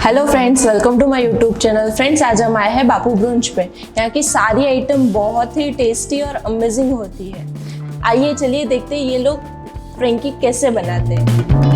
Hello friends, welcome to my YouTube channel. Friends, आज हम आए हैं बापू ब्रुंच पे। यहाँ की सारी आइटम बहुत ही टेस्टी और अमेजिंग होती है। आइए चलिए देखते हैं ये लोग फ्रेंकी कैसे बनाते हैं।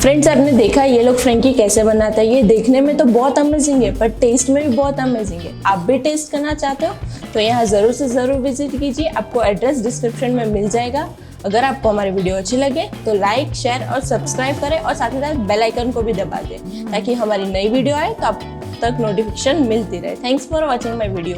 फ्रेंड्स, आपने देखा ये लोग फ्रेंकी कैसे बनाते हैं। ये देखने में तो बहुत अमेजिंग है पर टेस्ट में भी बहुत अमेजिंग है। आप भी टेस्ट करना चाहते हो तो यहाँ ज़रूर से ज़रूर विजिट कीजिए। आपको एड्रेस डिस्क्रिप्शन में मिल जाएगा। अगर आपको हमारी वीडियो अच्छी लगे तो लाइक, शेयर और सब्सक्राइब करें और साथ ही साथ बेल आइकन को भी दबा दें ताकि हमारी नई वीडियो आए तो आप तक नोटिफिकेशन मिलती रहे। Thanks for watching my video.